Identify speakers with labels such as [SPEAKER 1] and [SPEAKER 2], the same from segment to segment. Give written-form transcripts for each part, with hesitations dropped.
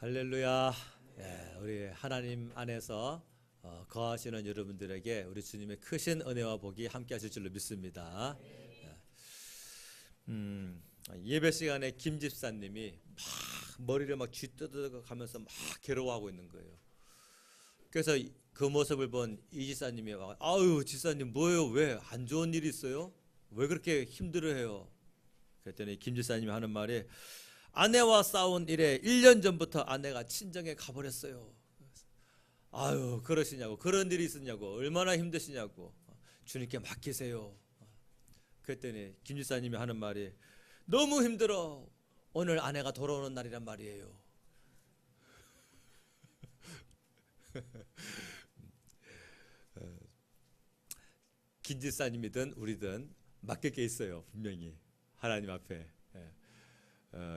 [SPEAKER 1] 할렐루야. 예, 우리 하나님 안에서 거하시는 여러분들에게 우리 주님의 크신 은혜와 복이 함께 하실 줄로 믿습니다. 예배 시간에 김 집사님이 막 머리를 막 쥐뜯어 가면서 막 괴로워하고 있는 거예요. 그래서 그 모습을 본 이 집사님이 아유 집사님 뭐예요? 왜 안 좋은 일이 있어요? 왜 그렇게 힘들어해요? 그랬더니 김 집사님이 하는 말이 아내와 싸운 일에 1년 전부터 아내가 친정에 가버렸어요. 아유 그러시냐고, 그런 일이 있었냐고, 얼마나 힘드시냐고, 주님께 맡기세요. 그랬더니 김 집사님이 하는 말이 너무 힘들어, 오늘 아내가 돌아오는 날이란 말이에요. 김 집사님이든 우리든 맡길 게 있어요. 분명히 하나님 앞에.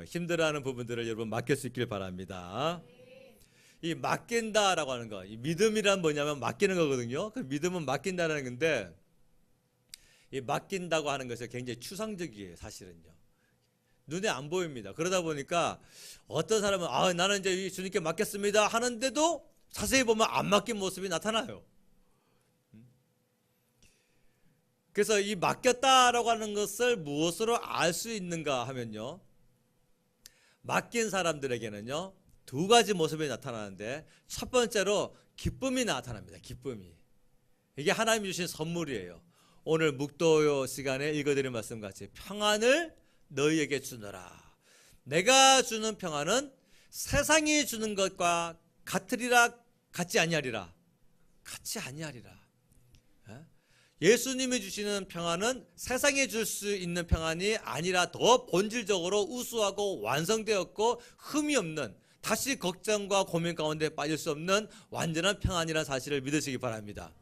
[SPEAKER 1] 힘들어하는 부분들을 여러분 맡길 수 있길 바랍니다. 이 맡긴다라고 하는 거, 이 믿음이란 뭐냐면 맡기는 거거든요. 그 믿음은 맡긴다라는 건데, 이 맡긴다고 하는 것이 굉장히 추상적이에요. 사실은요, 눈에 안 보입니다. 그러다 보니까 어떤 사람은 나는 이제 주님께 맡겼습니다 하는데도 자세히 보면 안 맡긴 모습이 나타나요. 그래서 이 맡겼다라고 하는 것을 무엇으로 알 수 있는가 하면요, 맡긴 사람들에게는요 두 가지 모습이 나타나는데, 첫 번째로 기쁨이 나타납니다. 기쁨이. 이게 하나님이 주신 선물이에요. 오늘 묵도 시간에 읽어드린 말씀 같이 평안을 너희에게 주노라. 내가 주는 평안은 세상이 주는 것과 같으리라, 같지 아니하리라. 같지 아니하리라. 예수님이 주시는 평안은 세상에 줄 수 있는 평안이 아니라 더 본질적으로 우수하고 완성되었고 흠이 없는, 다시 걱정과 고민 가운데 빠질 수 없는 완전한 평안이라는 사실을 믿으시기 바랍니다.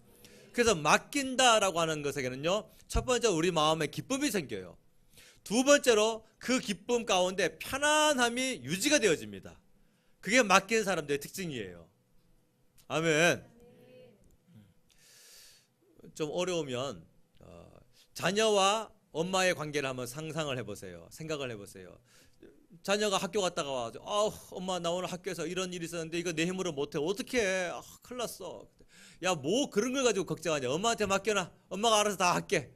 [SPEAKER 1] 그래서 맡긴다라고 하는 것에게는요, 첫 번째 우리 마음에 기쁨이 생겨요. 두 번째로 그 기쁨 가운데 편안함이 유지가 되어집니다. 그게 맡긴 사람들의 특징이에요. 아멘. 좀 어려우면 자녀와 엄마의 관계를 한번 상상을 해보세요. 생각을 해보세요. 자녀가 학교 갔다가 와서 엄마 나 오늘 학교에서 이런 일이 있었는데 이거 내 힘으로 못해. 어떡해. 큰일 났어. 야, 뭐 그런 걸 가지고 걱정하냐. 엄마한테 맡겨놔. 엄마가 알아서 다 할게.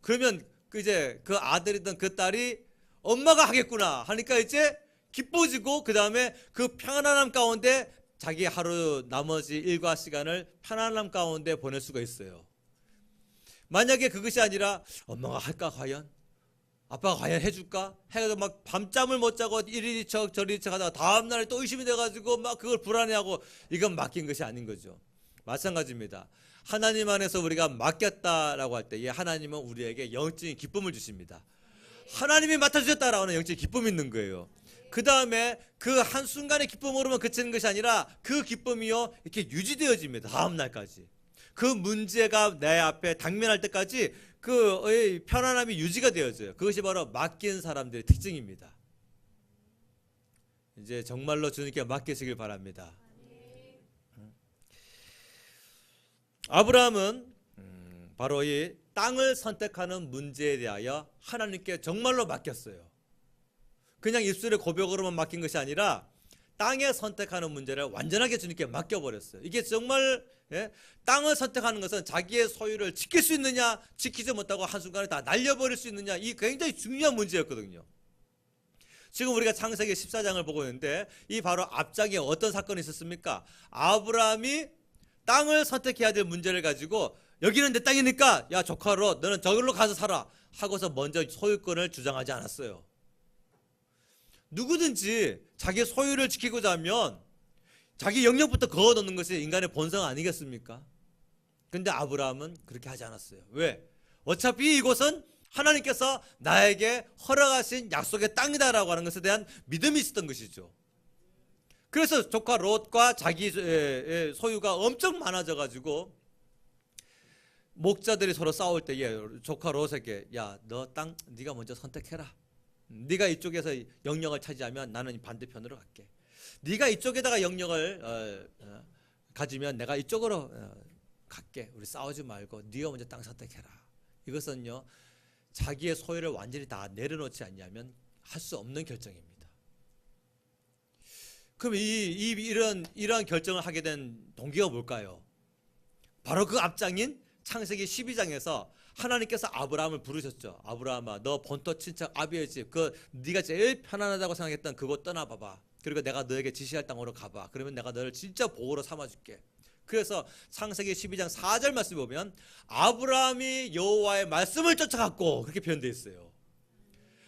[SPEAKER 1] 그러면 이제 그 아들이든 그 딸이 엄마가 하겠구나 하니까 이제 기뻐지고, 그 다음에 그 평안함 가운데 자기 하루 나머지 일과 시간을 편안함 가운데 보낼 수가 있어요. 만약에 그것이 아니라 엄마가 할까 과연? 아빠가 과연 해줄까? 해가지고 막 밤잠을 못 자고 이리 척 저리 척 하다가 다음날에 또 의심이 돼가지고 막 그걸 불안해하고, 이건 맡긴 것이 아닌 거죠. 마찬가지입니다. 하나님 안에서 우리가 맡겼다라고 할 때 하나님은 우리에게 영적인 기쁨을 주십니다. 하나님이 맡아주셨다라고 하는 영적인 기쁨이 있는 거예요. 그 다음에 그 한순간의 기쁨으로만 그치는 것이 아니라 그 기쁨이요 이렇게 유지되어집니다. 다음날까지. 그 문제가 내 앞에 당면할 때까지 그 편안함이 유지가 되어져요. 그것이 바로 맡긴 사람들의 특징입니다. 이제 정말로 주님께 맡기시길 바랍니다. 아브라함은 바로 이 땅을 선택하는 문제에 대하여 하나님께 정말로 맡겼어요. 그냥 입술의 고백으로만 맡긴 것이 아니라 땅에 선택하는 문제를 완전하게 주님께 맡겨버렸어요. 이게 정말 땅을 선택하는 것은 자기의 소유를 지킬 수 있느냐, 지키지 못하고 한순간에 다 날려버릴 수 있느냐, 이 굉장히 중요한 문제였거든요. 지금 우리가 창세기 14장을 보고 있는데, 이 바로 앞장에 어떤 사건이 있었습니까? 아브라함이 땅을 선택해야 될 문제를 가지고, 여기는 내 땅이니까 야 조카 롯 너는 저기로 가서 살아 하고서 먼저 소유권을 주장하지 않았어요. 누구든지 자기 소유를 지키고자 하면 자기 영역부터 그어놓는 것이 인간의 본성 아니겠습니까? 근데 아브라함은 그렇게 하지 않았어요. 왜? 어차피 이곳은 하나님께서 나에게 허락하신 약속의 땅이다라고 하는 것에 대한 믿음이 있었던 것이죠. 그래서 조카 롯과 자기 소유가 엄청 많아져가지고 목자들이 서로 싸울 때에 조카 롯에게 야, 너 땅 네가 먼저 선택해라. 네가 이쪽에서 영역을 차지하면 나는 반대편으로 갈게. 네가 이쪽에다가 영역을 가지면 내가 이쪽으로 갈게. 우리 싸우지 말고 네가 먼저 땅 선택해라. 이것은요 자기의 소유를 완전히 다 내려놓지 않냐면 할 수 없는 결정입니다. 그럼 이러한 결정을 하게 된 동기가 뭘까요? 바로 그 앞장인 창세기 12장에서 하나님께서 아브라함을 부르셨죠. 아브라함아, 너 본토 친척 아비의 집, 네가 제일 편안하다고 생각했던 그곳 떠나봐봐. 그리고 내가 너에게 지시할 땅으로 가봐. 그러면 내가 너를 진짜 복으로 삼아줄게. 그래서 창세기 12장 4절 말씀 보면 아브라함이 여호와의 말씀을 쫓아갔고, 그렇게 표현되어 있어요.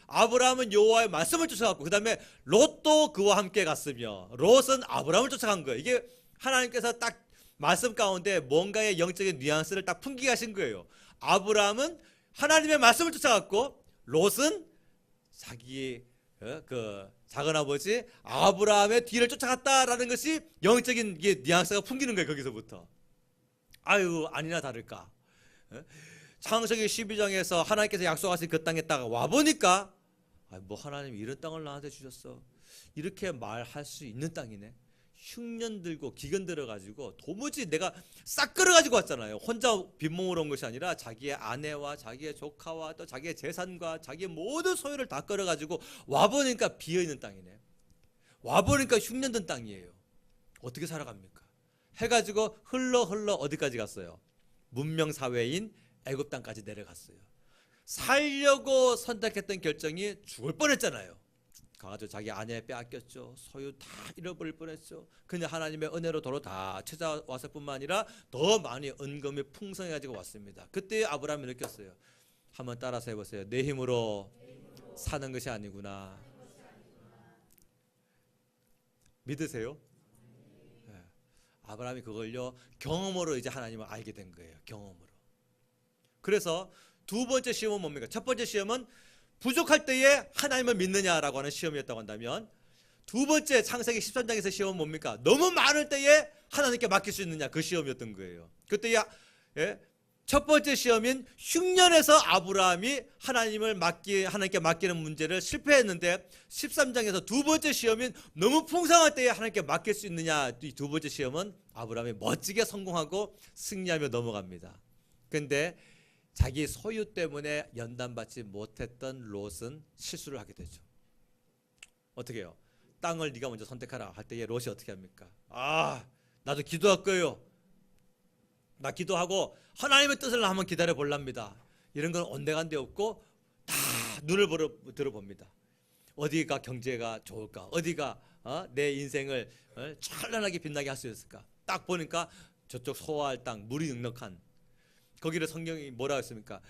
[SPEAKER 1] 아브라함은 여호와의 말씀을 쫓아갔고, 그 다음에 롯도 그와 함께 갔으며, 롯은 아브라함을 쫓아간 거예요. 이게 하나님께서 딱 말씀 가운데 뭔가의 영적인 뉘앙스를 딱 풍기게 하신 거예요. 아브라함은 하나님의 말씀을 쫓아갔고, 롯은 자기의 그 작은아버지 아브라함의 뒤를 쫓아갔다라는 것이 영적인 뉘앙스가 풍기는 거예요. 거기서부터. 아유, 아니나 다를까, 창세기 12장에서 하나님께서 약속하신 그 땅에 딱 와보니까, 뭐 하나님이 이런 땅을 나한테 주셨어, 이렇게 말할 수 있는 땅이네. 흉년 들고 기근 들어가지고 도무지 내가 싹 끌어가지고 왔잖아요. 혼자 빈몸으로 온 것이 아니라 자기의 아내와 자기의 조카와 또 자기의 재산과 자기의 모든 소유를 다 끌어가지고 와보니까 비어있는 땅이네. 와보니까 흉년 든 땅이에요. 어떻게 살아갑니까? 해가지고 흘러 어디까지 갔어요? 문명사회인 애굽 땅까지 내려갔어요. 살려고 선택했던 결정이 죽을 뻔했잖아요. 가가지고 자기 아내 빼앗겼죠. 소유 다 잃어버릴 뻔했죠. 그냥 하나님의 은혜로 도로 다 찾아왔을 뿐만 아니라 더 많이 은금이 풍성해가지고 왔습니다. 그때 아브라함이 느꼈어요. 한번 따라서 해보세요. 내 힘으로 사는 것이 아니구나. 믿으세요? 네. 아브라함이 그걸요 경험으로 이제 하나님을 알게 된 거예요. 경험으로. 그래서 두 번째 시험은 뭡니까? 첫 번째 시험은 부족할 때에 하나님을 믿느냐라고 하는 시험이었다고 한다면, 두 번째 창세기 13장에서 시험은 뭡니까? 너무 많을 때에 하나님께 맡길 수 있느냐, 그 시험이었던 거예요. 그때 첫 번째 시험인 흉년에서 아브라함이 하나님께 맡기는 문제를 실패했는데, 13장에서 두 번째 시험인 너무 풍성할 때에 하나님께 맡길 수 있느냐, 이 두 번째 시험은 아브라함이 멋지게 성공하고 승리하며 넘어갑니다. 그런데 자기 소유 때문에 연단받지 못했던 롯은 실수를 하게 되죠. 어떻게 해요? 땅을 네가 먼저 선택하라 할 때에 롯이 어떻게 합니까? 나도 기도할 거예요. 나 기도하고 하나님의 뜻을 한번 기다려 볼랍니다. 이런 건 온데간데 없고 다 눈을 들어봅니다. 어디가 경제가 좋을까? 어디가 내 인생을 찬란하게 빛나게 할 수 있을까? 딱 보니까 저쪽 소화할 땅, 물이 넉넉한, 거기를 성경이 뭐라고 했습니까?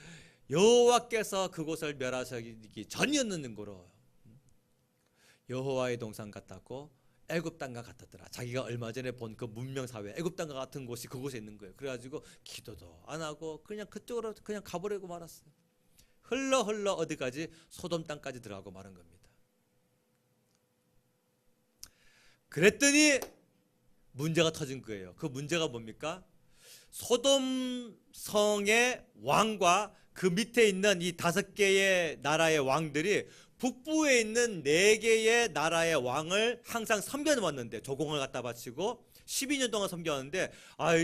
[SPEAKER 1] 여호와께서 그곳을 멸하시기 전이었는 거로 여호와의 동산 같았고 애굽 땅과 같았더라. 자기가 얼마 전에 본 그 문명 사회 애굽 땅과 같은 곳이 그곳에 있는 거예요. 그래가지고 기도도 안 하고 그냥 그쪽으로 그냥 가버리고 말았어요. 흘러 어디까지? 소돔 땅까지 들어가고 마는 겁니다. 그랬더니 문제가 터진 거예요. 그 문제가 뭡니까? 소돔 성의 왕과 그 밑에 있는 이 5개의 나라의 왕들이 북부에 있는 4개의 나라의 왕을 항상 섬겨왔는데, 조공을 갖다 바치고 12년 동안 섬겨왔는데,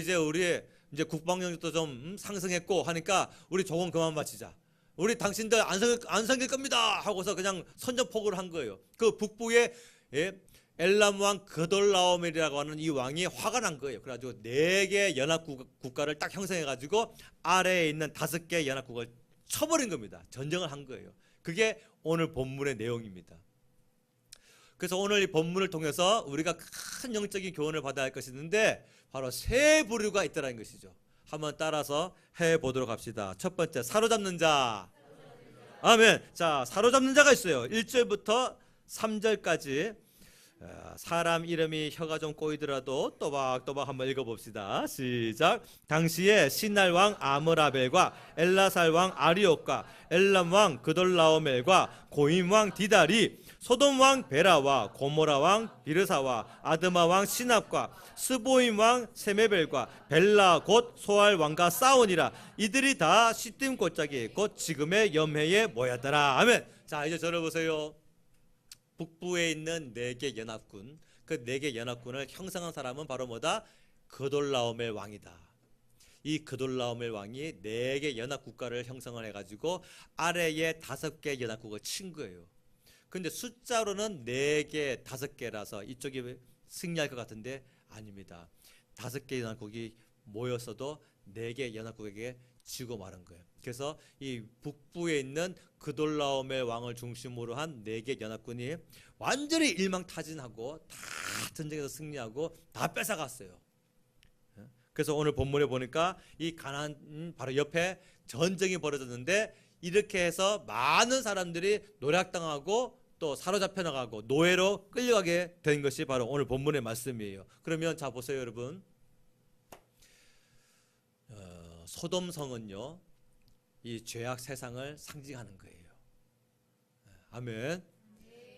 [SPEAKER 1] 이제 우리 이제 국방력도 좀 상승했고 하니까 우리 조공 그만 바치자. 우리 당신들 안 섬길 겁니다 하고서 그냥 선전포고를 한 거예요. 그 북부의 엘람 왕 그돌라오멜이라고 하는 이 왕이 화가 난 거예요. 그래가지고 4개 연합국가를 딱 형성해가지고 아래에 있는 5개 연합국을 쳐버린 겁니다. 전쟁을 한 거예요. 그게 오늘 본문의 내용입니다. 그래서 오늘 이 본문을 통해서 우리가 큰 영적인 교훈을 받아야 할 것이 있는데, 바로 세 부류가 있다는 것이죠. 한번 따라서 해보도록 합시다. 첫 번째, 사로잡는 자. 아멘. 자, 사로잡는 자가 있어요. 1절부터 3절까지 사람 이름이 혀가 좀 꼬이더라도 또박또박 한번 읽어봅시다. 시작. 당시에 신날 왕 아므라벨과 엘라살 왕 아리옥과 엘람 왕 그돌라오멜과 고임 왕 디달이 소돔 왕 베라와 고모라 왕 비르사와 아드마 왕 시납과 스보임 왕 세메벨과 벨라 곧 소알 왕과 싸우니라. 이들이 다 시딤 골짜기 곧 지금의 염해에 모였더라. 아멘. 자, 이제 들어보세요. 북부에 있는 4개 연합군, 그 4개 연합군을 형성한 사람은 바로 뭐다? 그돌라오멜 왕이다. 이 그돌라오멜 왕이 4개 연합국가를 형성을 해가지고 아래에 5개 연합국을 친 거예요. 근데 숫자로는 4개, 5개라서 이쪽이 승리할 것 같은데 아닙니다. 5개 연합국이 모였어도 4개 연합국에게 지고 마는 거예요. 그래서 이 북부에 있는 그돌라오멜 왕을 중심으로 한 4개 연합군이 완전히 일망타진하고 다 전쟁에서 승리하고 다 뺏어갔어요. 그래서 오늘 본문에 보니까 이 가나안 바로 옆에 전쟁이 벌어졌는데 이렇게 해서 많은 사람들이 노략당하고 또 사로잡혀 나가고 노예로 끌려가게 된 것이 바로 오늘 본문의 말씀이에요. 그러면 자 보세요, 여러분. 소돔성은요, 이 죄악 세상을 상징하는 거예요. 아멘.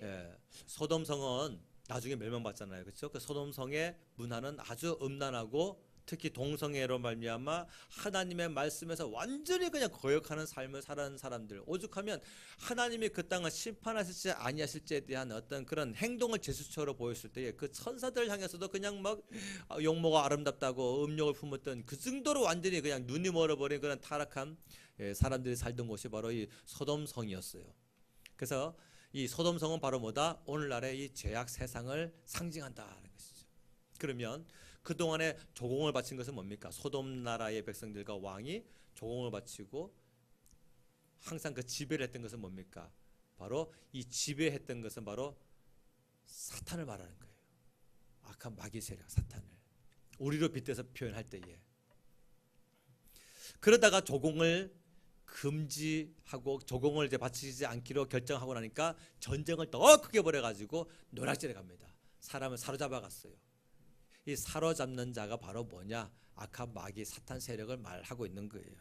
[SPEAKER 1] 예, 소돔성은 나중에 멸망받잖아요, 그렇죠? 그 소돔성의 문화는 아주 음란하고 특히 동성애로 말미암아 하나님의 말씀에서 완전히 그냥 거역하는 삶을 살아가는 사람들, 오죽하면 하나님이 그 땅을 심판하실지 아니하실지에 대한 어떤 그런 행동을 제스처로 보였을 때에 그 천사들 향해서도 그냥 막 용모가 아름답다고 음욕을 품었던 그 정도로 완전히 그냥 눈이 멀어버린 그런 타락한 사람들이 살던 곳이 바로 이 소돔성이었어요. 그래서 이 소돔성은 바로 뭐다? 오늘날의 이 죄악 세상을 상징한다는 것이죠. 그러면 그동안에 조공을 바친 것은 뭡니까? 소돔 나라의 백성들과 왕이 조공을 바치고 항상 그 지배를 했던 것은 뭡니까? 바로 이 지배했던 것은 바로 사탄을 말하는 거예요. 악한 마귀 세력 사탄을 우리로 빗대서 표현할 때에, 그러다가 조공을 금지하고 조공을 이제 바치지 않기로 결정하고 나니까 전쟁을 더 크게 벌여가지고 노략질해 갑니다. 사람을 사로잡아 갔어요. 이 사로잡는 자가 바로 뭐냐? 악한 마귀 사탄 세력을 말하고 있는 거예요.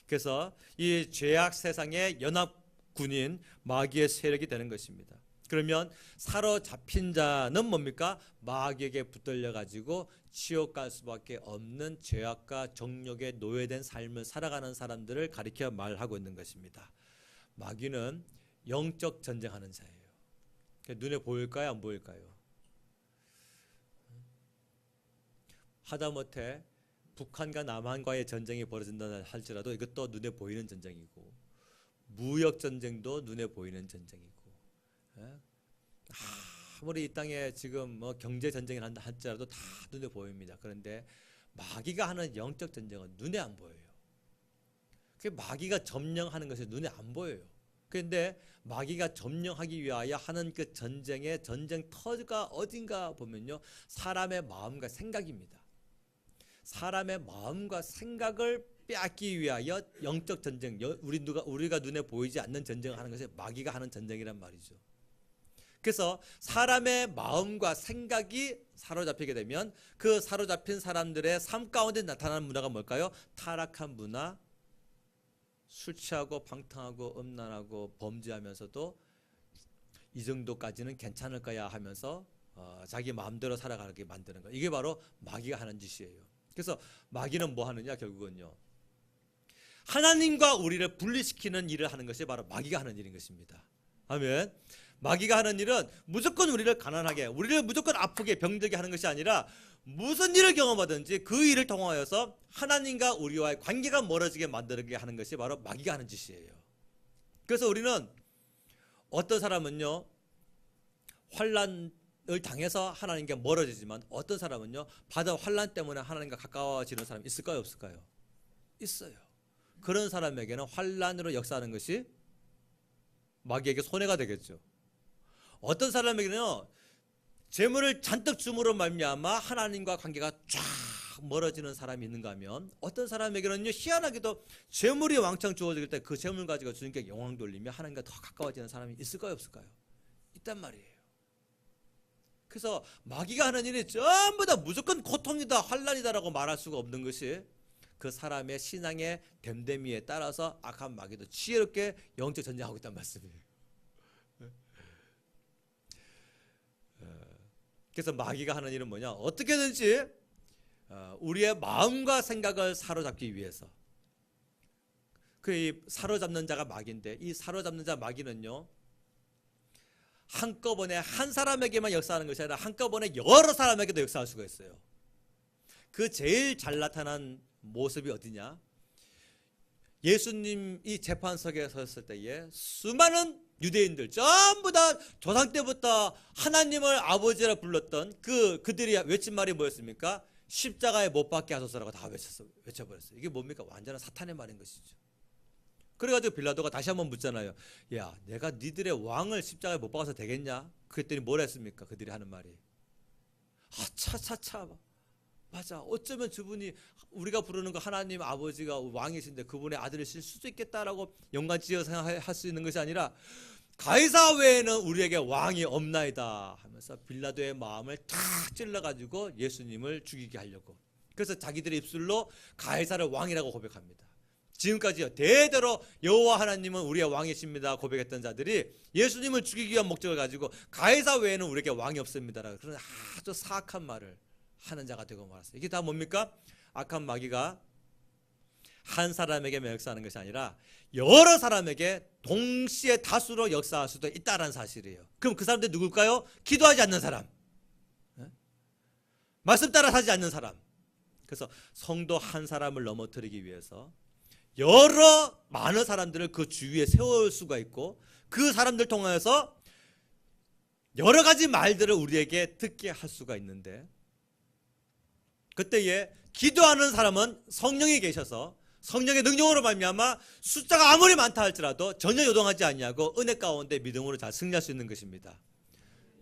[SPEAKER 1] 그래서 이 죄악 세상의 연합군인 마귀의 세력이 되는 것입니다. 그러면 사로잡힌 자는 뭡니까? 마귀에게 붙들려 가지고 지옥 갈 수밖에 없는 죄악과 정욕에 노예된 삶을 살아가는 사람들을 가리켜 말하고 있는 것입니다. 마귀는 영적 전쟁하는 자예요. 눈에 보일까요? 안 보일까요? 하다못해 북한과 남한과의 전쟁이 벌어진다 할지라도 이것도 눈에 보이는 전쟁이고, 무역 전쟁도 눈에 보이는 전쟁이고, 아무리 이 땅에 지금 뭐 경제 전쟁을 한다 할지라도 다 눈에 보입니다. 그런데 마귀가 하는 영적 전쟁은 눈에 안 보여요. 그 마귀가 점령하는 것이 눈에 안 보여요. 그런데 마귀가 점령하기 위하여 하는 그 전쟁의 전쟁터가 어딘가 보면요, 사람의 마음과 생각입니다. 사람의 마음과 생각을 빼앗기 위하여 영적 전쟁, 우리가 눈에 보이지 않는 전쟁을 하는 것이 마귀가 하는 전쟁이란 말이죠. 그래서 사람의 마음과 생각이 사로잡히게 되면 그 사로잡힌 사람들의 삶 가운데 나타나는 문화가 뭘까요? 타락한 문화, 술 취하고 방탕하고 음란하고 범죄하면서도 이 정도까지는 괜찮을 거야 하면서 자기 마음대로 살아가게 만드는 거. 이게 바로 마귀가 하는 짓이에요. 그래서 마귀는 뭐 하느냐? 결국은요, 하나님과 우리를 분리시키는 일을 하는 것이 바로 마귀가 하는 일인 것입니다. 아멘. 마귀가 하는 일은 무조건 우리를 가난하게, 우리를 무조건 아프게 병들게 하는 것이 아니라 무슨 일을 경험하든지 그 일을 통하여서 하나님과 우리와의 관계가 멀어지게 만들게 하는 것이 바로 마귀가 하는 짓이에요. 그래서 우리는 어떤 사람은요, 환난을 당해서 하나님과 멀어지지만 어떤 사람은요, 받아 환난 때문에 하나님과 가까워지는 사람이 있을까요? 없을까요? 있어요. 그런 사람에게는 환난으로 역사하는 것이 마귀에게 손해가 되겠죠. 어떤 사람에게는요, 재물을 잔뜩 줌으로 말미암아 하나님과 관계가 쫙 멀어지는 사람이 있는가 하면, 어떤 사람에게는요, 희한하게도 재물이 왕창 주어질 때 그 재물 가지고 주님께 영광 돌리며 하나님과 더 가까워지는 사람이 있을까요? 없을까요? 있단 말이에요. 그래서 마귀가 하는 일이 전부 다 무조건 고통이다, 환난이다라고 말할 수가 없는 것이 그 사람의 신앙의 됨됨이에 따라서 악한 마귀도 지혜롭게 영적 전쟁하고 있다는 말씀이에요. 그래서 마귀가 하는 일은 뭐냐? 어떻게든지 우리의 마음과 생각을 사로잡기 위해서, 그 사로잡는 자가 마귀인데, 이 사로잡는 자 마귀는요, 한꺼번에 한 사람에게만 역사하는 것이 아니라 한꺼번에 여러 사람에게도 역사할 수가 있어요. 그 제일 잘 나타난 모습이 어디냐? 예수님이 재판석에 섰을 때에 수많은 유대인들 전부 다 조상 때부터 하나님을 아버지라 불렀던 그들이 외친 말이 뭐였습니까? 십자가에 못 박게 하소서라고 다 외쳐버렸어요. 이게 뭡니까? 완전한 사탄의 말인 것이죠. 그래가지고 빌라도가 다시 한번 묻잖아요. 야, 내가 니들의 왕을 십자가에 못 박아서 되겠냐? 그랬더니 뭐라 했습니까? 그들이 하는 말이, 차차차, 맞아, 어쩌면 저분이 우리가 부르는 그 하나님 아버지가 왕이신데 그분의 아들이실 수도 있겠다라고 연관지어 생각할 수 있는 것이 아니라, 가이사 외에는 우리에게 왕이 없나이다 하면서 빌라도의 마음을 탁 찔러가지고 예수님을 죽이게 하려고. 그래서 자기들의 입술로 가이사를 왕이라고 고백합니다. 지금까지요, 대대로 여호와 하나님은 우리의 왕이십니다 고백했던 자들이 예수님을 죽이기 위한 목적을 가지고 가이사 외에는 우리에게 왕이 없습니다라고 그런 아주 사악한 말을 하는 자가 되고 말았어요. 이게 다 뭡니까? 악한 마귀가 한 사람에게만 역사하는 것이 아니라 여러 사람에게 동시에 다수로 역사할 수도 있다는 사실이에요. 그럼 그 사람들이 누굴까요? 기도하지 않는 사람, 말씀 따라 사지 않는 사람. 그래서 성도 한 사람을 넘어뜨리기 위해서 여러 많은 사람들을 그 주위에 세울 수가 있고, 그 사람들 통해서 여러 가지 말들을 우리에게 듣게 할 수가 있는데, 그때에 기도하는 사람은 성령이 계셔서 성령의 능력으로 말미암아 숫자가 아무리 많다 할지라도 전혀 요동하지 아니하고 은혜 가운데 믿음으로 잘 승리할 수 있는 것입니다.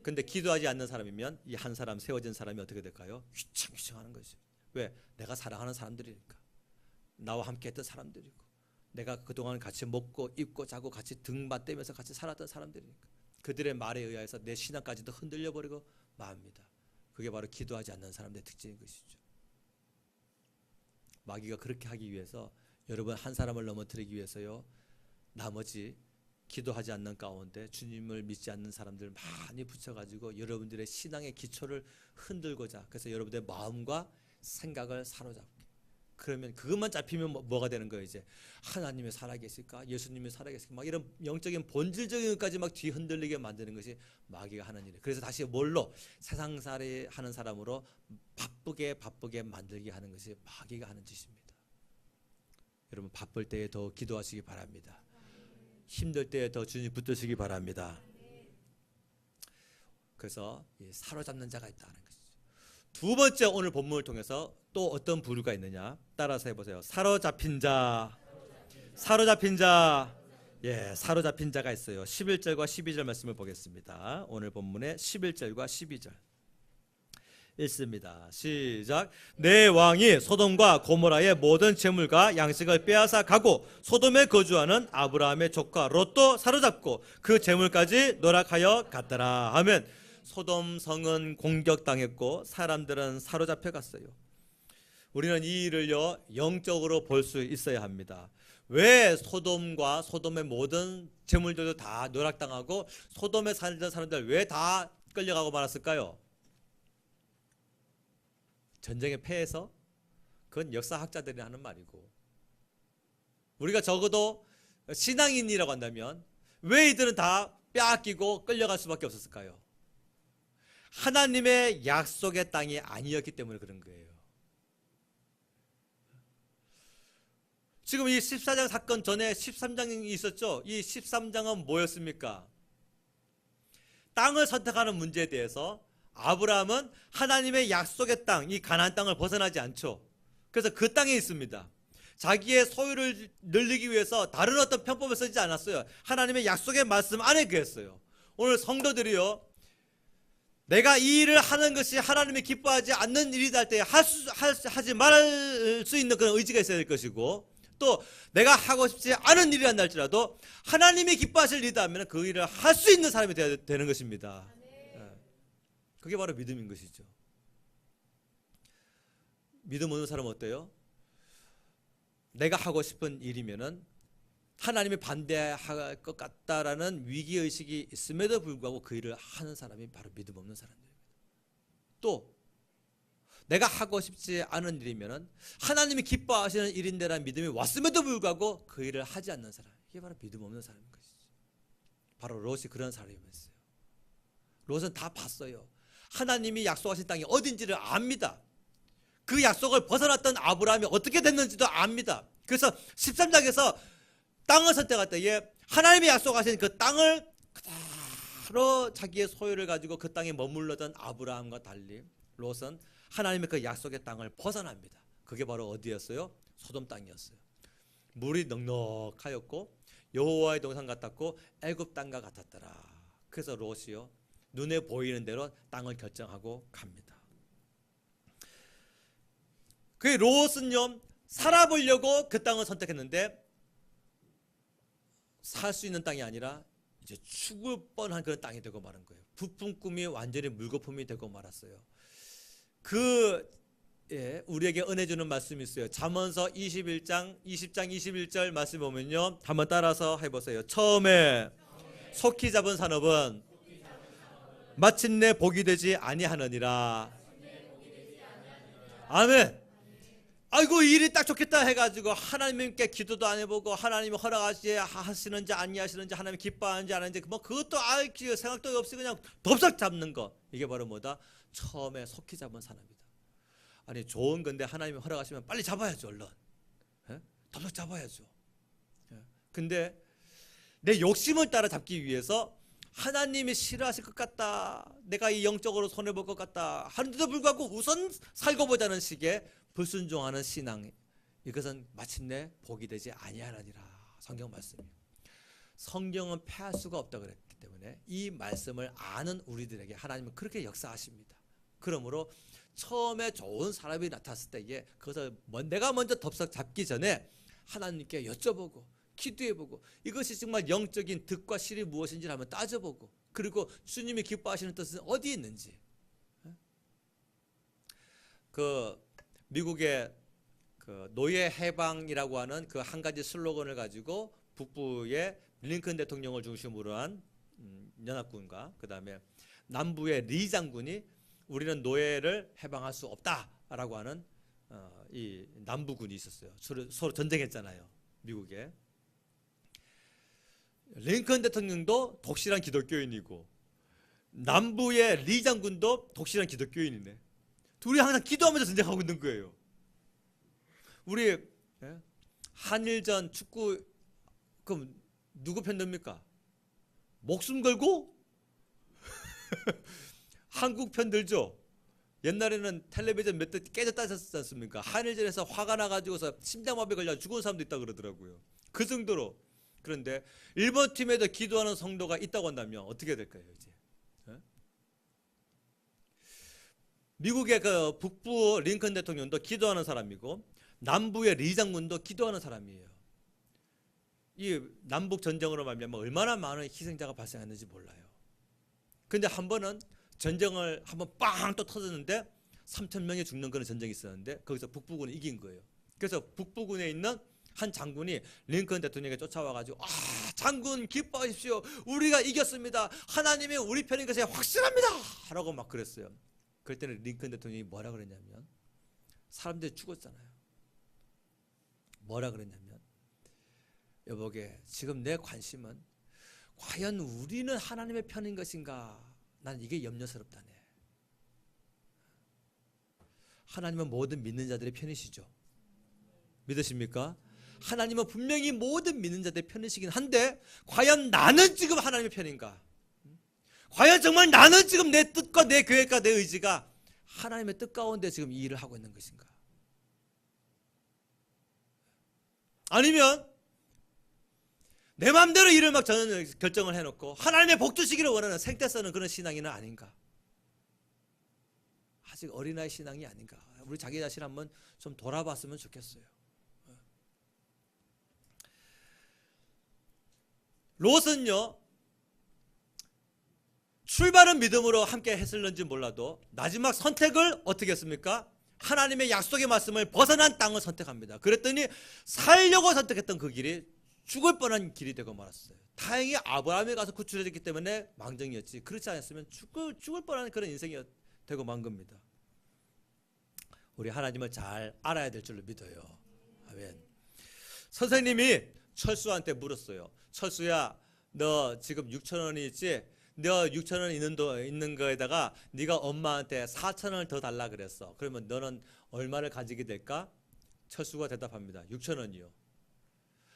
[SPEAKER 1] 근데 기도하지 않는 사람이면 이 한 사람, 세워진 사람이 어떻게 될까요? 휘청휘청하는 거죠. 왜? 내가 사랑하는 사람들이니까, 나와 함께 했던 사람들이고, 내가 그동안 같이 먹고 입고 자고 같이 등 맞대면서 같이 살았던 사람들이니까 그들의 말에 의해서 내 신앙까지도 흔들려 버리고 맙니다. 그게 바로 기도하지 않는 사람들의 특징인 것이죠. 마귀가 그렇게 하기 위해서 여러분 한 사람을 넘어뜨리기 위해서요, 나머지 기도하지 않는 가운데 주님을 믿지 않는 사람들 많이 붙여가지고 여러분들의 신앙의 기초를 흔들고자, 그래서 여러분들의 마음과 생각을 사로잡게. 그러면 그것만 잡히면 뭐가 되는 거예요? 이제 하나님이 살아계실까, 예수님이 살아계실까, 막 이런 영적인 본질적인 것까지 막 뒤 흔들리게 만드는 것이 마귀가 하는 일이에요. 그래서 다시 뭘로? 세상살이 하는 사람으로 바쁘게 만들게 하는 것이 마귀가 하는 짓입니다. 여러분 바쁠 때에 더 기도하시기 바랍니다. 힘들 때에 더 주님 붙드시기 바랍니다. 그래서 사로잡는 자가 있다는 것이죠. 두 번째, 오늘 본문을 통해서 또 어떤 부류가 있느냐, 따라서 해보세요. 사로잡힌 자, 사로잡힌 자. 예, 사로잡힌 자가 있어요. 11절과 12절 말씀을 보겠습니다. 오늘 본문의 11절과 12절 읽습니다. 시작. 내 왕이 소돔과 고모라의 모든 재물과 양식을 빼앗아 가고 소돔에 거주하는 아브라함의 조카 롯도 사로잡고 그 재물까지 노락하여 갔더라 하면, 소돔 성은 공격당했고 사람들은 사로잡혀 갔어요. 우리는 이 일을요, 영적으로 볼 수 있어야 합니다. 왜 소돔과 소돔의 모든 재물들도 다 노락당하고 소돔에 살던 사람들 왜 다 끌려가고 말았을까요? 전쟁에 패해서? 그건 역사학자들이 하는 말이고, 우리가 적어도 신앙인이라고 한다면 왜 이들은 다 빼앗기고 끌려갈 수밖에 없었을까요? 하나님의 약속의 땅이 아니었기 때문에 그런 거예요. 지금 이 14장 사건 전에 13장이 있었죠. 이 13장은 뭐였습니까? 땅을 선택하는 문제에 대해서 아브라함은 하나님의 약속의 땅, 이 가나안 땅을 벗어나지 않죠. 그래서 그 땅에 있습니다. 자기의 소유를 늘리기 위해서 다른 어떤 편법을 쓰지 않았어요. 하나님의 약속의 말씀 안에 그랬어요. 오늘 성도들이요, 내가 이 일을 하는 것이 하나님이 기뻐하지 않는 일이다 할 때 하지 말을 수 있는 그런 의지가 있어야 될 것이고, 또 내가 하고 싶지 않은 일이란다 할지라도 하나님이 기뻐하실 일이다 하면 그 일을 할 수 있는 사람이 되어야 되는 것입니다. 그게 바로 믿음인 것이죠. 믿음 없는 사람은 어때요? 내가 하고 싶은 일이면은 하나님이 반대할 것 같다라는 위기의식이 있음에도 불구하고 그 일을 하는 사람이 바로 믿음 없는 사람들입니다. 또 내가 하고 싶지 않은 일이면은 하나님이 기뻐하시는 일인데라는 믿음이 왔음에도 불구하고 그 일을 하지 않는 사람, 이게 바로 믿음 없는 사람인 것이죠. 바로 롯이 그런 사람이었어요. 롯은 다 봤어요. 하나님이 약속하신 땅이 어딘지를 압니다. 그 약속을 벗어났던 아브라함이 어떻게 됐는지도 압니다. 그래서 13장에서 땅을 선택할 때에 하나님이 약속하신 그 땅을 그대로 자기의 소유를 가지고 그 땅에 머물러던 아브라함과 달리 롯은 하나님의 그 약속의 땅을 벗어납니다. 그게 바로 어디였어요? 소돔 땅이었어요. 물이 넉넉하였고 여호와의 동산 같았고 애굽 땅과 같았더라. 그래서 롯이요 눈에 보이는 대로 땅을 결정하고 갑니다. 그 롯은요 살아보려고 그 땅을 선택했는데 살 수 있는 땅이 아니라 이제 죽을 뻔한 그런 땅이 되고 말은 거예요. 부푼 꿈이 완전히 물거품이 되고 말았어요. 우리에게 은혜 주는 말씀이 있어요. 잠언서 20장 21절 말씀 보면요. 한번 따라서 해보세요. 처음에 속히 잡은 산업은 마침내 복이 되지 아니하느니라. 아멘. 아이고 일이 딱 좋겠다 해가지고 하나님께 기도도 안 해보고 하나님이 허락하시는지 아니하시는지 하나님이 기뻐하는지 안 하는지 뭐 그것도 생각도 없이 그냥 덥석 잡는 거. 이게 바로 뭐다? 처음에 속히 잡은 산업이다. 아니 좋은 건데 하나님이 허락하시면 빨리 잡아야죠. 얼른 덥석 잡아야죠. 근데 내 욕심을 따라잡기 위해서 하나님이 싫어하실 것 같다, 내가 이 영적으로 손해볼 것 같다 하는데도 불구하고 우선 살고 보자는 식의 불순종하는 신앙, 이것은 마침내 복이 되지 아니하느니라. 성경 말씀이에요. 성경은 패할 수가 없다 그랬기 때문에 이 말씀을 아는 우리들에게 하나님은 그렇게 역사하십니다. 그러므로 처음에 좋은 사람이 나타났을 때에 그것을 내가 먼저 덥석 잡기 전에 하나님께 여쭤보고 기도해보고 이것이 정말 영적인 득과 실이 무엇인지 한번 따져보고 그리고 주님이 기뻐하시는 뜻은 어디에 있는지. 미국의 노예 해방이라고 하는 그 한 가지 슬로건을 가지고 북부의 링컨 대통령을 중심으로 한 연합군과 그 다음에 남부의 리 장군이 우리는 노예를 해방할 수 없다라고 하는 이 남부군이 있었어요. 서로 전쟁했잖아요. 미국에. 링컨 대통령도 독실한 기독교인이고 남부의 리 장군도 독실한 기독교인이네. 둘이 항상 기도하면서 전쟁하고 있는 거예요. 우리 한일전 축구 그럼 누구 편 듭니까? 목숨 걸고 한국 편 들죠. 옛날에는 텔레비전 몇 대 깨졌다 하셨지 않습니까? 한일전에서 화가 나가지고서 심장마비 걸려 죽은 사람도 있다 그러더라고요. 그 정도로. 그런데 일본 팀에도 기도하는 성도가 있다고 한다면 어떻게 될까요? 이제 미국의 그 북부 링컨 대통령도 기도하는 사람이고 남부의 리 장군도 기도하는 사람이에요. 이 남북 전쟁으로 말미암아 얼마나 많은 희생자가 발생했는지 몰라요. 근데 한 번은 전쟁을 한번 빵 또 터졌는데 3,000명이 죽는 그런 전쟁이 있었는데 거기서 북부군이 이긴 거예요. 그래서 북부군에 있는 한 장군이 링컨 대통령에게 쫓아와가지고 장군 기뻐하십시오. 우리가 이겼습니다. 하나님이 우리 편인 것이 확실합니다. 라고 막 그랬어요. 그럴 때는 링컨 대통령이 뭐라 그랬냐면 사람들이 죽었잖아요. 뭐라 그랬냐면 여보게 지금 내 관심은 과연 우리는 하나님의 편인 것인가? 난 이게 염려스럽다네. 하나님은 모든 믿는 자들의 편이시죠. 믿으십니까? 하나님은 분명히 모든 믿는 자들의 편이시긴 한데 과연 나는 지금 하나님의 편인가? 과연 정말 나는 지금 내 뜻과 내 계획과 내 의지가 하나님의 뜻 가운데 지금 이 일을 하고 있는 것인가? 아니면 내 마음대로 일을 막 저는 결정을 해놓고 하나님의 복 주시기를 원하는 생떼 쓰는 그런 신앙이는 아닌가? 아직 어린아이 신앙이 아닌가? 우리 자기 자신 한번 좀 돌아봤으면 좋겠어요. 롯은요 출발은 믿음으로 함께 했을는지 몰라도 마지막 선택을 어떻게 했습니까? 하나님의 약속의 말씀을 벗어난 땅을 선택합니다. 그랬더니 살려고 선택했던 그 길이 죽을 뻔한 길이 되고 말았어요. 다행히 아브라함이 가서 구출해졌기 때문에 망정이었지 그렇지 않았으면 죽을 뻔한 그런 인생이 되고 만 겁니다. 우리 하나님을 잘 알아야 될 줄로 믿어요. 아멘. 선생님이 철수한테 물었어요. 철수야, 너 지금 6,000원이 있지? 너 6,000원 있는 거에다가 네가 엄마한테 4,000원을 더 달라 그랬어. 그러면 너는 얼마를 가지게 될까? 철수가 대답합니다. 6,000원이요.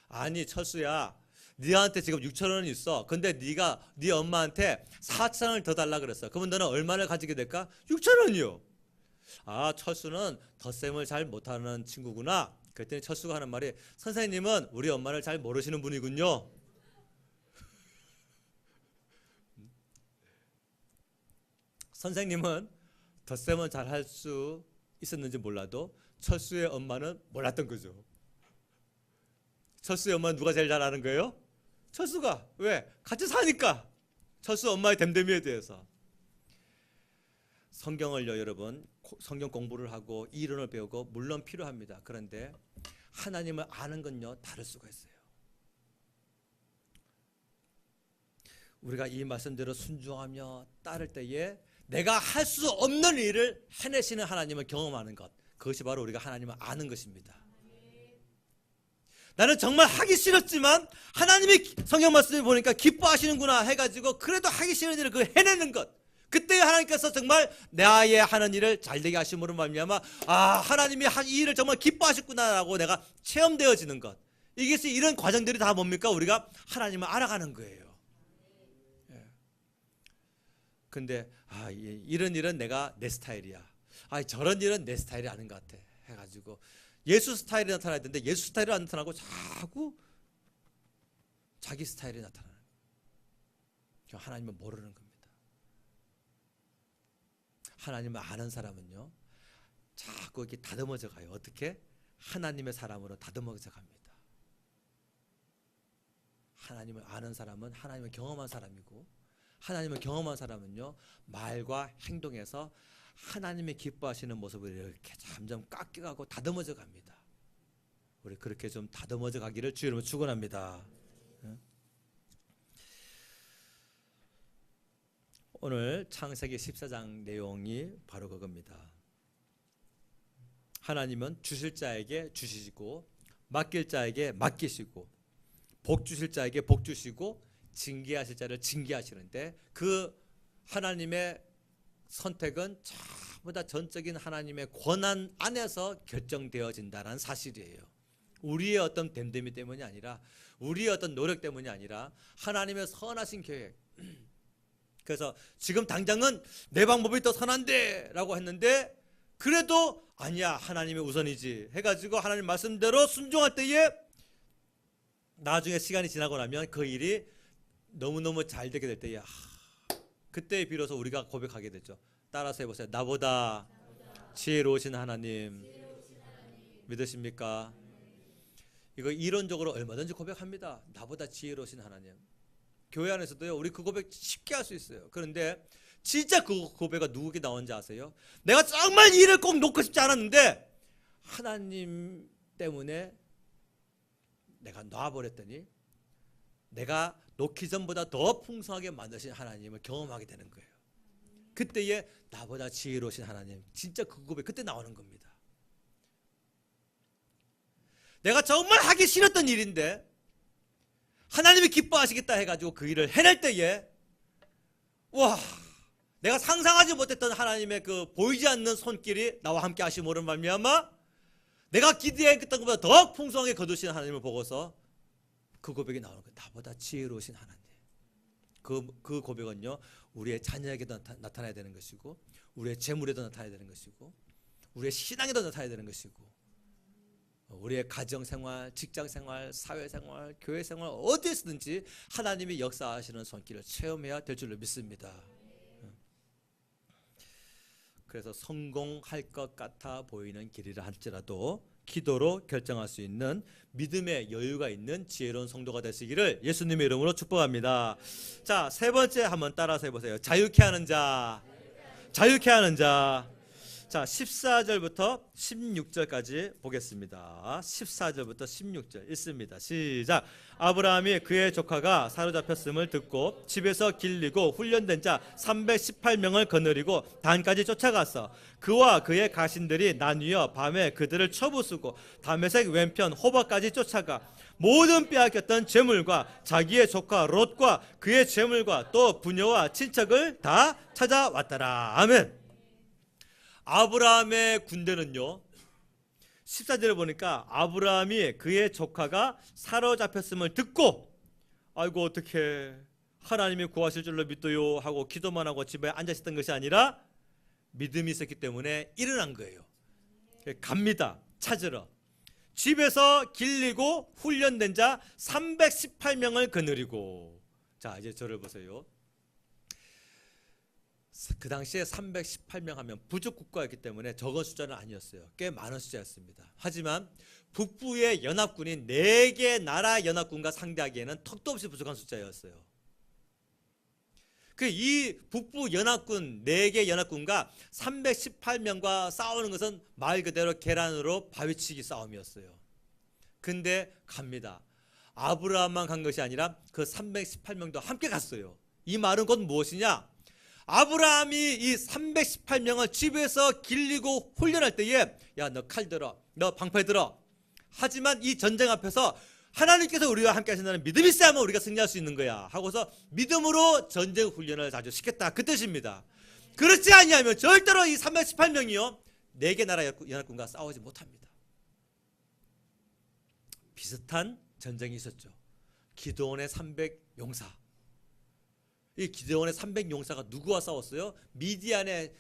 [SPEAKER 1] 아니 철수야, 네한테 지금 6천 원이 있어. 근데 네가 네 엄마한테 4천 원을 더 달라 그랬어. 그러면 너는 얼마를 가지게 될까? 6천 원이요. 아, 철수는 덧셈을 잘 못하는 친구구나. 그랬더니 철수가 하는 말이, 선생님은 우리 엄마를 잘 모르시는 분이군요. 선생님은 덧셈은 잘 할 수 있었는지 몰라도 철수의 엄마는 몰랐던 거죠. 철수의 엄마는 누가 제일 잘 아는 거예요? 철수가. 왜? 같이 사니까. 철수 엄마의 됨됨이에 대해서. 성경을요, 여러분, 성경 공부를 하고 이론을 배우고 물론 필요합니다. 그런데 하나님을 아는 건요, 다를 수가 있어요. 우리가 이 말씀대로 순종하며 따를 때에 내가 할 수 없는 일을 해내시는 하나님을 경험하는 것, 그것이 바로 우리가 하나님을 아는 것입니다. 나는 정말 하기 싫었지만 하나님이 성경 말씀을 보니까 기뻐하시는구나 해가지고 그래도 하기 싫은 일을 그 해내는 것, 그때 하나님께서 정말 나의 하는 일을 잘되게 하심으로 말미암아, 아, 하나님이 이 일을 정말 기뻐하셨구나라고 내가 체험되어지는 것, 이게 이런 과정들이 다 뭡니까? 우리가 하나님을 알아가는 거예요. 근데 이런 일은 내가 내 스타일이야, 저런 일은 내 스타일이 아닌 것 같아 해가지고 예수 스타일이 나타나야 되는데 예수 스타일이 안 나타나고 자꾸 자기 스타일이 나타나는 거예요. 하나님을 모르는 겁니다. 하나님을 아는 사람은요, 자꾸 이렇게 다듬어져 가요. 어떻게? 하나님의 사람으로 다듬어져 갑니다. 하나님을 아는 사람은 하나님을 경험한 사람이고, 하나님을 경험한 사람은요, 말과 행동에서 하나님의 기뻐하시는 모습을 이렇게 점점 깎여가고 다듬어져 갑니다. 우리 그렇게 좀 다듬어져 가기를 주 이름으로 축원합니다. 오늘 창세기 14장 내용이 바로 그겁니다. 하나님은 주실 자에게 주시고 맡길 자에게 맡기시고 복 주실 자에게 복 주시고 징계하실 자를 징계하시는데, 그 하나님의 선택은 전부 다 전적인 하나님의 권한 안에서 결정되어진다는 사실이에요. 우리의 어떤 됨됨이 때문이 아니라, 우리의 어떤 노력 때문이 아니라 하나님의 선하신 계획. 그래서 지금 당장은 내 방법이 더 선한데 라고 했는데, 그래도 아니야, 하나님의 우선이지 해가지고 하나님 말씀대로 순종할 때에 나중에 시간이 지나고 나면 그 일이 너무너무 잘 되게 될 때에 그때 비로소 우리가 고백하게 되죠. 따라서 해보세요. 나보다 지혜로우신 하나님 믿으십니까? 이거 이론적으로 얼마든지 고백합니다. 나보다 지혜로우신 하나님. 교회 안에서도요, 우리 그 고백 쉽게 할 수 있어요. 그런데 진짜 그 고백이 누구에게 나온지 아세요? 내가 정말 이 일을 꼭 놓고 싶지 않았는데 하나님 때문에 내가 놔버렸더니 내가 놓기 전보다 더 풍성하게 만드신 하나님을 경험하게 되는 거예요. 그때에 나보다 지혜로우신 하나님, 진짜 그 고백 그때 나오는 겁니다. 내가 정말 하기 싫었던 일인데 하나님이 기뻐하시겠다 해가지고 그 일을 해낼 때에, 와, 내가 상상하지 못했던 하나님의 그 보이지 않는 손길이 나와 함께 하심으로 말미암아 내가 기대했던 것보다 더 풍성하게 거두신 하나님을 보고서 그 고백이 나오는 거예요. 나보다 지혜로우신 하나님. 그 고백은요, 우리의 자녀에게도 나타나야 되는 것이고, 우리의 재물에도 나타나야 되는 것이고, 우리의 신앙에도 나타나야 되는 것이고, 우리의 가정생활, 직장생활, 사회생활, 교회생활 어디에서든지 하나님이 역사하시는 손길을 체험해야 될 줄로 믿습니다. 그래서 성공할 것 같아 보이는 길이라 할지라도 기도로 결정할 수 있는 믿음의 여유가 있는 지혜로운 성도가 되시기를 예수님의 이름으로 축복합니다. 자, 세 번째 한번 따라서 해보세요. 자유케 하는 자, 자유케 하는 자. 자, 14절부터 16절까지 보겠습니다. 14절부터 16절 읽습니다. 시작. 아브라함이 그의 조카가 사로잡혔음을 듣고 집에서 길리고 훈련된 자 318명을 거느리고 단까지 쫓아갔어. 그와 그의 가신들이 나뉘어 밤에 그들을 쳐부수고 다메섹 왼편 호바까지 쫓아가 모든 빼앗겼던 재물과 자기의 조카 롯과 그의 재물과 또 부녀와 친척을 다 찾아왔더라. 아멘. 아브라함의 군대는요, 14절에 보니까 아브라함이 그의 조카가 사로잡혔음을 듣고 아이고 어떡해, 하나님이 구하실 줄로 믿어요 하고 기도만 하고 집에 앉아 있었던 것이 아니라 믿음이 있었기 때문에 일어난 거예요. 갑니다. 찾으러. 집에서 길리고 훈련된 자 318명을 거느리고. 자, 이제 저를 보세요. 그 당시에 318명 하면 부족 국가였기 때문에 적은 숫자는 아니었어요. 꽤 많은 숫자였습니다. 하지만 북부의 연합군인 4개 나라 연합군과 상대하기에는 턱도 없이 부족한 숫자였어요. 이 북부 연합군 4개 연합군과 318명과 싸우는 것은 말 그대로 계란으로 바위치기 싸움이었어요. 근데 갑니다. 아브라함만 간 것이 아니라 그 318명도 함께 갔어요. 이 말은 곧 무엇이냐? 아브라함이 이 318명을 집에서 길리고 훈련할 때에 야, 너 칼 들어, 너 방패 들어. 하지만 이 전쟁 앞에서 하나님께서 우리와 함께 하신다는 믿음이 있어야만 우리가 승리할 수 있는 거야 하고서 믿음으로 전쟁 훈련을 자주 시켰다, 그 뜻입니다. 그렇지 아니하면 절대로 이 318명이요 4개 나라 연합군과 싸우지 못합니다. 비슷한 전쟁이 있었죠. 기드온의 300용사. 이 기드온의 300용사가 누구와 싸웠어요? 미디안의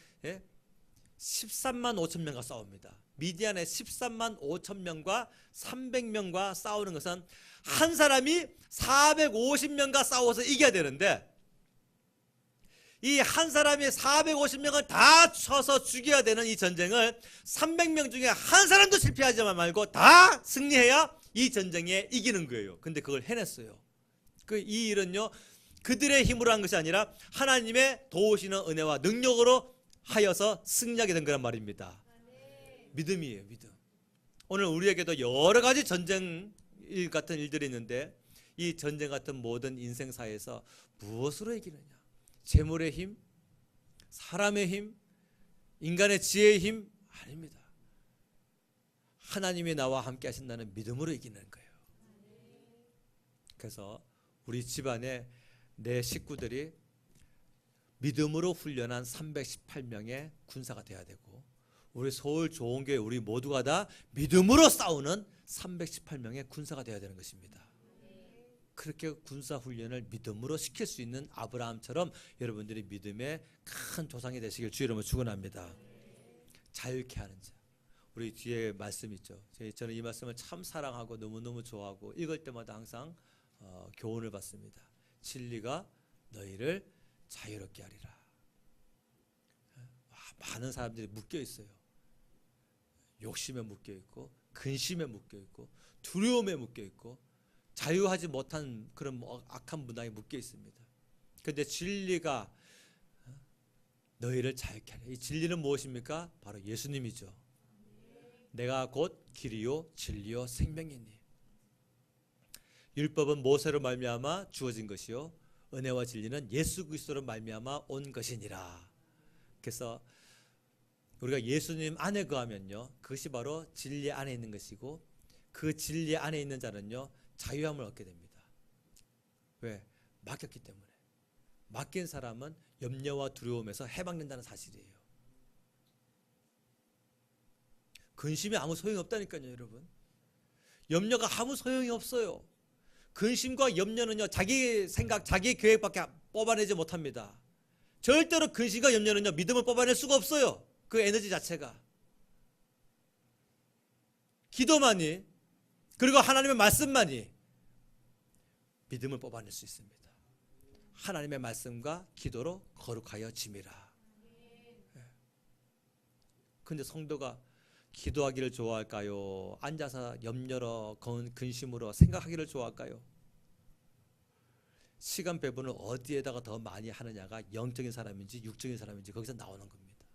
[SPEAKER 1] 13만 5천 명과 싸웁니다. 미디안의 13만 5천 명과 300명과 싸우는 것은 한 사람이 450명과 싸워서 이겨야 되는데 이 한 사람이 450명을 다 쳐서 죽여야 되는 이 전쟁을 300명 중에 한 사람도 실패하지 말고 다 승리해야 이 전쟁에 이기는 거예요. 근데 그걸 해냈어요. 이 일은요 그들의 힘으로 한 것이 아니라 하나님의 도우시는 은혜와 능력으로 하여서 승리하게 된 거란 말입니다. 믿음이에요, 믿음. 오늘 우리에게도 여러 가지 전쟁 같은 일들이 있는데 이 전쟁 같은 모든 인생사에서 무엇으로 이기느냐? 재물의 힘, 사람의 힘, 인간의 지혜의 힘 아닙니다. 하나님이 나와 함께 하신다는 믿음으로 이기는 거예요. 그래서 우리 집안에 내 식구들이 믿음으로 훈련한 318명의 군사가 되어야 되고 우리 서울 좋은교회 우리 모두가 다 믿음으로 싸우는 318명의 군사가 되어야 되는 것입니다. 그렇게 군사훈련을 믿음으로 시킬 수 있는 아브라함처럼 여러분들이 믿음의 큰 조상이 되시길 주의 이름으로 축원합니다. 자유케 하는 자. 우리 뒤에 말씀 있죠. 저는 이 말씀을 참 사랑하고 너무너무 좋아하고 읽을 때마다 항상 교훈을 받습니다. 진리가 너희를 자유롭게 하리라. 많은 사람들이 묶여 있어요. 욕심에 묶여 있고 근심에 묶여 있고 두려움에 묶여 있고 자유하지 못한 그런 악한 문화에 묶여 있습니다. 그런데 진리가 너희를 자유케 하리라. 이 진리는 무엇입니까? 바로 예수님이죠. 내가 곧 길이요 진리요 생명이니. 율법은 모세로 말미암아 주어진 것이요 은혜와 진리는 예수 그리스도로 말미암아 온 것이니라. 그래서 우리가 예수님 안에 거하면요 그것이 바로 진리 안에 있는 것이고 그 진리 안에 있는 자는요 자유함을 얻게 됩니다. 왜? 맡겼기 때문에. 맡긴 사람은 염려와 두려움에서 해방된다는 사실이에요. 근심이 아무 소용이 없다니까요, 여러분. 염려가 아무 소용이 없어요. 근심과 염려는요 자기 생각, 자기 계획밖에 뽑아내지 못합니다. 절대로 근심과 염려는요 믿음을 뽑아낼 수가 없어요. 그 에너지 자체가. 기도만이 그리고 하나님의 말씀만이 믿음을 뽑아낼 수 있습니다. 하나님의 말씀과 기도로 거룩하여 짐이라. 그런데 성도가 기도하기를 좋아할까요? 앉아서 염려로 근심으로 생각하기를 좋아할까요? 시간 배분을 어디에다가 더 많이 하느냐가 영적인 사람인지 육적인 사람인지 거기서 나오는 겁니다.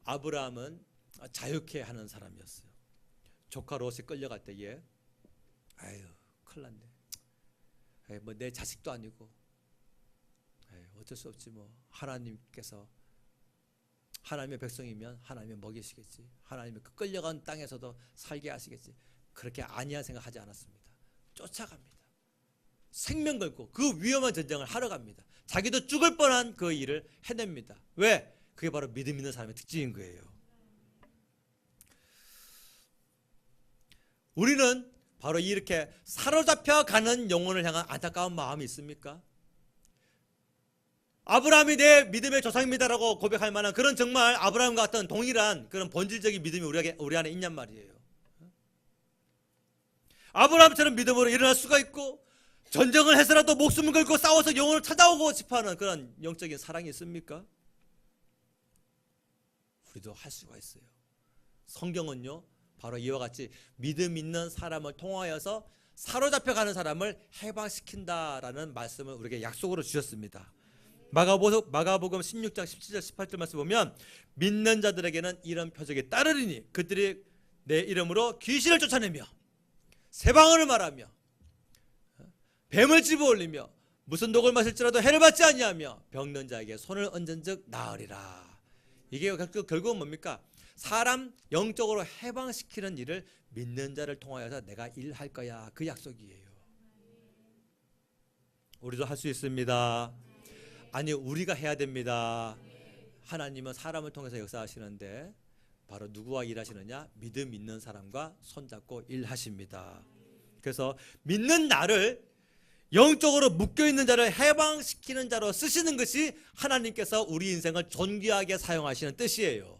[SPEAKER 1] 아브라함은 자유케 하는 사람이었어요. 조카 롯이 끌려갈 때에 아유 큰일 났네. 뭐 내 자식도 아니고 어쩔 수 없지 뭐. 하나님께서 하나님의 백성이면 하나님이 먹이시겠지. 하나님이 그 끌려간 땅에서도 살게 하시겠지. 그렇게 아니한 생각하지 않았습니다. 쫓아갑니다. 생명 걸고 그 위험한 전쟁을 하러 갑니다. 자기도 죽을 뻔한 그 일을 해냅니다. 왜? 그게 바로 믿음 있는 사람의 특징인 거예요. 우리는 바로 이렇게 사로잡혀 가는 영혼을 향한 안타까운 마음이 있습니까? 아브라함이 내 믿음의 조상입니다라고 고백할 만한 그런 정말 아브라함과 같은 동일한 그런 본질적인 믿음이 우리 안에 있냔 말이에요. 아브라함처럼 믿음으로 일어날 수가 있고 전쟁을 해서라도 목숨을 걸고 싸워서 영혼을 찾아오고 싶어하는 그런 영적인 사랑이 있습니까? 우리도 할 수가 있어요. 성경은요 바로 이와 같이 믿음 있는 사람을 통하여서 사로잡혀가는 사람을 해방시킨다라는 말씀을 우리에게 약속으로 주셨습니다. 마가복음 16장 17절 18절 말씀 보면 믿는 자들에게는 이런 표적이 따르리니 그들이 내 이름으로 귀신을 쫓아내며 새 방언을 말하며 뱀을 집어올리며 무슨 독을 마실지라도 해를 받지 아니하며 병든 자에게 손을 얹은즉 나으리라. 이게 결국은 뭡니까? 사람 영적으로 해방시키는 일을 믿는 자를 통하여서 내가 일할 거야. 그 약속이에요. 우리도 할 수 있습니다. 아니 우리가 해야 됩니다. 하나님은 사람을 통해서 역사하시는데 바로 누구와 일하시느냐? 믿음 있는 사람과 손잡고 일하십니다. 그래서 믿는 나를 영적으로 묶여있는 자를 해방시키는 자로 쓰시는 것이 하나님께서 우리 인생을 존귀하게 사용하시는 뜻이에요.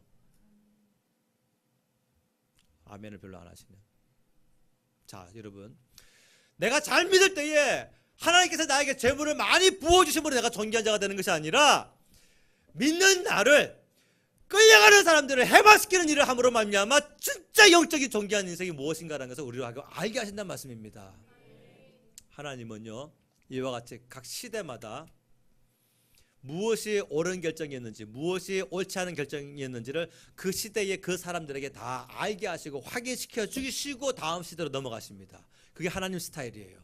[SPEAKER 1] 아멘을 별로 안 하시네요. 자 여러분, 내가 잘 믿을 때에 하나님께서 나에게 재물을 많이 부어주심으로 내가 존귀한 자가 되는 것이 아니라 믿는 나를 끌려가는 사람들을 해방시키는 일을 함으로 말미암아 진짜 영적인 존귀한 인생이 무엇인가라는 것을 우리로 알게 하신다는 말씀입니다. 하나님은요 이와 같이 각 시대마다 무엇이 옳은 결정이었는지 무엇이 옳지 않은 결정이었는지를 그 시대의 그 사람들에게 다 알게 하시고 확인시켜 주시고 다음 시대로 넘어가십니다. 그게 하나님 스타일이에요.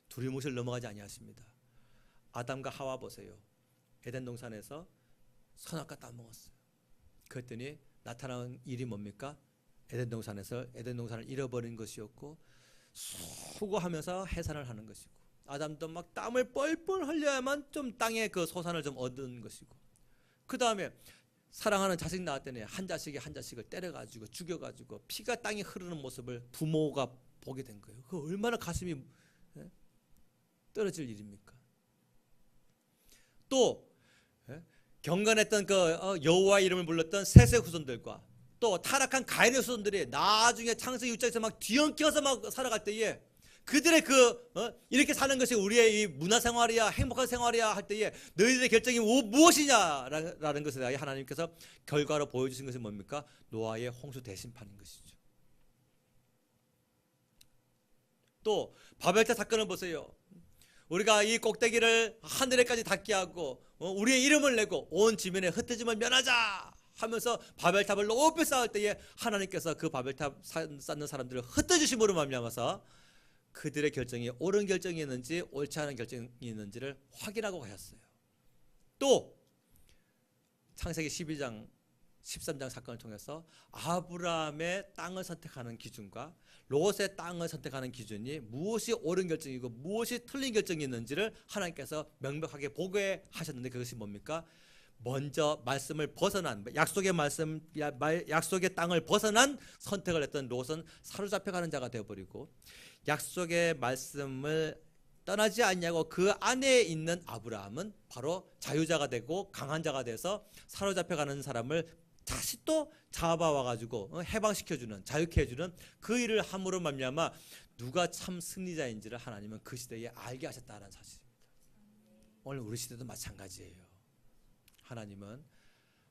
[SPEAKER 1] 두리뭉실 넘어가지 아니하십니다. 아담과 하와 보세요. 에덴 동산에서 선악과 따먹었어요. 그랬더니 나타난 일이 뭡니까? 에덴 동산에서 에덴 동산을 잃어버린 것이었고 수고하면서 해산을 하는 것이고 아담도 막 땀을 뻘뻘 흘려야만 좀 땅의 그 소산을 좀 얻은 것이고 그 다음에 사랑하는 자식 낳았더니 한 자식이 한 자식을 때려가지고 죽여가지고 피가 땅에 흐르는 모습을 부모가 보게 된 거예요. 그 얼마나 가슴이 떨어질 일입니까? 또 경건했던 그 여호와 이름을 불렀던 셋의 후손들과 또 타락한 가인의 후손들이 나중에 창세기 6장에서 막 뒤엉켜서 막 살아갈 때에 그들의 이렇게 사는 것이 우리의 이 문화생활이야 행복한 생활이야 할 때에 너희들의 결정이 무엇이냐라는 것에 대하여 하나님께서 결과로 보여주신 것이 뭡니까? 노아의 홍수 대심판인 것이죠. 또 바벨탑 사건을 보세요. 우리가 이 꼭대기를 하늘에까지 닿게 하고 우리의 이름을 내고 온 지면에 흩어짐을 면하자 하면서 바벨탑을 높이 쌓을 때에 하나님께서 그 바벨탑 쌓는 사람들을 흩어지심으로 말미암아서 그들의 결정이 옳은 결정이었는지 옳지 않은 결정이었는지를 확인하고 가셨어요. 또 창세기 12장 13장 사건을 통해서 아브라함의 땅을 선택하는 기준과 롯의 땅을 선택하는 기준이 무엇이 옳은 결정이고 무엇이 틀린 결정이었는지를 하나님께서 명백하게 보게 하셨는데 그것이 뭡니까? 먼저 말씀을 벗어난 약속의 말씀 약속의 땅을 벗어난 선택을 했던 롯은 사로잡혀가는 자가 되어버리고 약속의 말씀을 떠나지 않냐고 그 안에 있는 아브라함은 바로 자유자가 되고 강한 자가 돼서 사로잡혀가는 사람을 다시 또 잡아와가지고 해방시켜주는 자유케 해주는 그 일을 함으로 말미암아 누가 참 승리자인지를 하나님은 그 시대에 알게 하셨다는 사실입니다. 오늘 우리 시대도 마찬가지예요. 하나님은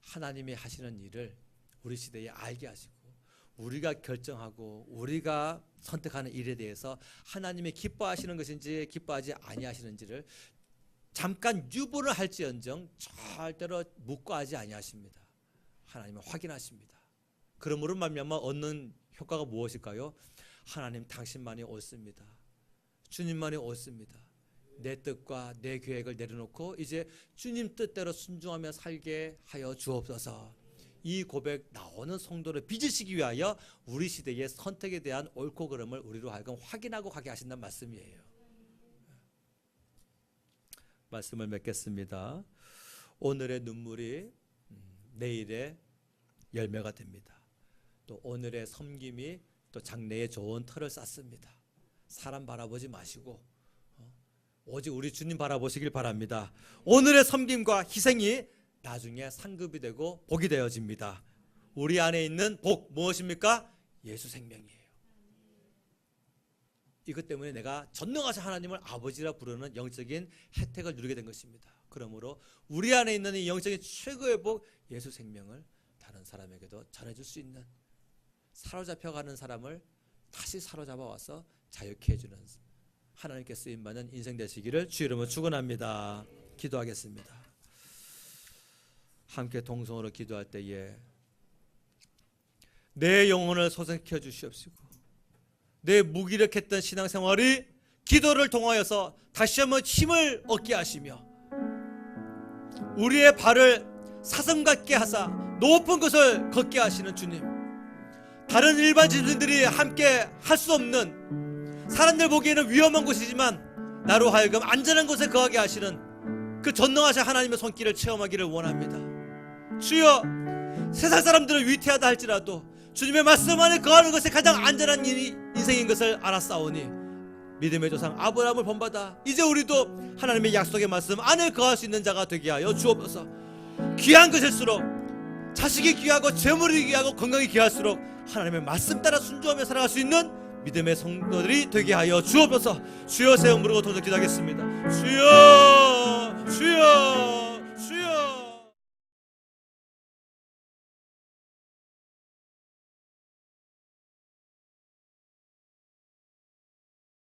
[SPEAKER 1] 하나님이 하시는 일을 우리 시대에 알게 하시고 우리가 결정하고 우리가 선택하는 일에 대해서 하나님이 기뻐하시는 것인지 기뻐하지 아니하시는지를 잠깐 유보를 할지언정 절대로 묵과하지 아니하십니다. 하나님은 확인하십니다. 그러므로 말미암아 얻는 효과가 무엇일까요? 하나님 당신만이 옳습니다. 주님만이 옳습니다. 내 뜻과 내 계획을 내려놓고 이제 주님 뜻대로 순종하며 살게 하여 주옵소서. 이 고백 나오는 성도를 빚으시기 위하여 우리 시대의 선택에 대한 옳고 그름을 우리로 하여금 확인하고 가게 하신다는 말씀이에요. 말씀을 맺겠습니다. 오늘의 눈물이 내일의 열매가 됩니다. 또 오늘의 섬김이 또 장래에 좋은 터를 쌓습니다. 사람 바라보지 마시고 오직 우리 주님 바라보시길 바랍니다. 오늘의 섬김과 희생이 나중에 상급이 되고 복이 되어집니다. 우리 안에 있는 복 무엇입니까? 예수 생명이에요. 이것 때문에 내가 전능하신 하나님을 아버지라 부르는 영적인 혜택을 누리게 된 것입니다. 그러므로 우리 안에 있는 이 영적인 최고의 복, 예수 생명을 다른 사람에게도 전해줄 수 있는, 사로잡혀가는 사람을 다시 사로잡아 와서 자유케 해주는 하나님께 쓰임받는 인생 되시기를 주 이름으로 축원합니다. 기도하겠습니다. 함께 동성으로 기도할 때에 내 영혼을 소생시켜 주시옵시고, 내 무기력했던 신앙생활이 기도를 통하여서 다시 한번 힘을 얻게 하시며, 우리의 발을 사슴 같게 하사 높은 곳을 걷게 하시는 주님, 다른 일반 지진들이 함께 할 수 없는, 사람들 보기에는 위험한 곳이지만 나로 하여금 안전한 곳에 거하게 하시는 그 전능하신 하나님의 손길을 체험하기를 원합니다. 주여, 세상 사람들은 위태하다 할지라도 주님의 말씀 안에 거하는 것이 가장 안전한 인생인 것을 알았사오니 믿음의 조상 아브라함을 본받아 이제 우리도 하나님의 약속의 말씀 안에 거할 수 있는 자가 되게 하여 주옵소서. 귀한 것일수록, 자식이 귀하고 재물이 귀하고 건강이 귀할수록 하나님의 말씀 따라 순종하며 살아갈 수 있는 믿음의 성도들이 되게 하여 주옵소서. 주여, 새 이름 부르고 도전 기도하겠습니다. 주여, 주여.